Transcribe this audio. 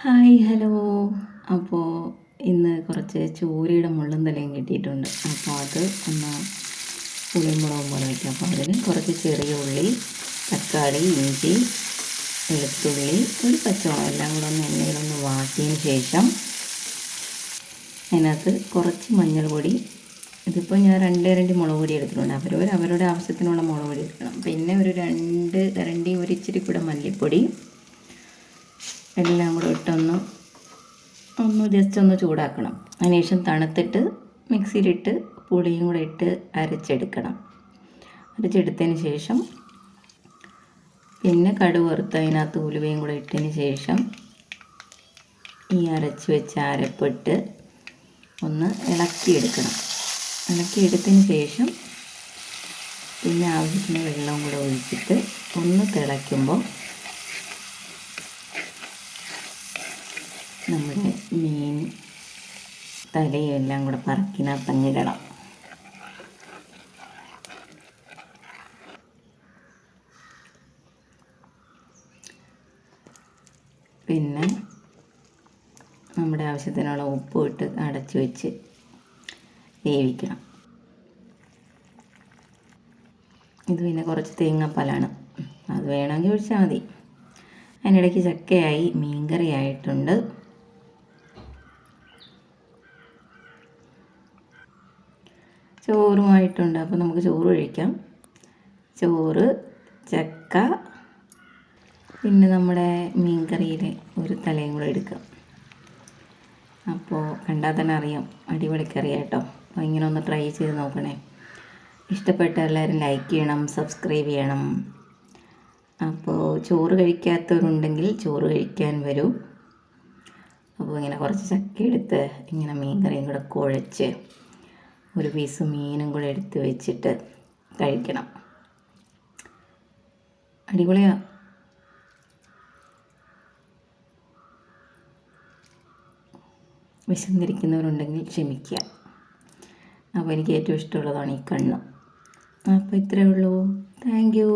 Hi hello. അപ്പോൾ ഇന്ന് കുറച്ച് ചൂരയുടെ മുള്ളും തലയും കിട്ടിയിട്ടുണ്ട്. അപ്പോൾ അത് ഒന്ന് പുളിമുളകും പോലെ വയ്ക്കാം. അപ്പോൾ അതിന് കുറച്ച് ചെറിയ ഉള്ളി, തക്കാളി, ഇഞ്ചി, വെളുത്തുള്ളി, ഒരു പച്ചമുളക് എല്ലാം കൂടെ ഒന്ന് എണ്ണയിലൊന്ന് വാട്ടിയതിന് ശേഷം അതിനകത്ത് കുറച്ച് മഞ്ഞൾപ്പൊടി, ഇതിപ്പോൾ ഞാൻ 2 മുളക് പൊടി എടുത്തിട്ടുണ്ട്. അവരവരുടെ ആവശ്യത്തിനുള്ള മുളക് പൊടി എടുക്കണം. പിന്നെ ഒരു 2 കരണ്ടി ഒരു ഇച്ചിരി കൂടെ മല്ലിപ്പൊടി എല്ലാം കൂടെ ഇട്ടൊന്ന് ജസ്റ്റ് ഒന്ന് ചൂടാക്കണം. അതിനുശേഷം തണുത്തിട്ട് മിക്സിയിലിട്ട് പുളിയും കൂടെ ഇട്ട് അരച്ചെടുത്തതിന് ശേഷം പിന്നെ കടുക് വറുത്ത് അതിനകത്ത് ഉലുവയും കൂടെ ഇട്ടതിന് ശേഷം ഈ അരച്ച് വെച്ച അരപ്പിട്ട് ഒന്ന് ഇളക്കിയെടുത്തതിന് ശേഷം പിന്നെ ആവശ്യത്തിന് വെള്ളം കൂടെ ഒഴിച്ചിട്ട് ഒന്ന് തിളയ്ക്കുമ്പോൾ നമ്മുടെ മീൻ തലയും എല്ലാം കൂടെ പറക്കിനകത്തങ്ങിടണം. പിന്നെ നമ്മുടെ ആവശ്യത്തിനുള്ള ഉപ്പ് ഇട്ട് അടച്ചു വെച്ച് വേവിക്കണം. ഇത് പിന്നെ കുറച്ച് തേങ്ങാപ്പാലാണ്, അത് വേണമെങ്കിൽ ഒഴിച്ചാൽ മതി. അതിനിടയ്ക്ക് ചക്കയായി, മീൻകറി ആയിട്ടുണ്ട്. ചോറുമായിട്ടുണ്ട്. അപ്പോൾ നമുക്ക് ചോറ് കഴിക്കാം. ചോറ്, ചക്ക, പിന്നെ നമ്മുടെ മീൻകറിയിലെ ഒരു തലയും കൂടെ എടുക്കാം. അപ്പോൾ കണ്ടാൽ തന്നെ അറിയാം, അടിപൊളി കറിയാണ് കേട്ടോ. അപ്പോൾ ഇങ്ങനെ ഒന്ന് ട്രൈ ചെയ്ത് നോക്കണേ. ഇഷ്ടപ്പെട്ട എല്ലാവരും ലൈക്ക് ചെയ്യണം, സബ്സ്ക്രൈബ് ചെയ്യണം. അപ്പോൾ ചോറ് കഴിക്കാത്തവരുണ്ടെങ്കിൽ ചോറ് കഴിക്കാൻ വരൂ. അപ്പോൾ ഇങ്ങനെ കുറച്ച് ചക്ക എടുത്ത് ഇങ്ങനെ മീൻകറിയും കൂടെ കുഴച്ച് ഒരു പീസ് മീനും കൂടെ എടുത്ത് വെച്ചിട്ട് കഴിക്കണം. അടിപൊളിയാണ്. വിശന്നിരിക്കുന്നവരുണ്ടെങ്കിൽ ക്ഷമിക്കുക. അപ്പോൾ എനിക്ക് ഏറ്റവും ഇഷ്ടമുള്ളതാണ് ഈ കണ്ണ്. അപ്പോൾ ഇത്രയേ ഉള്ളൂ. Thank you.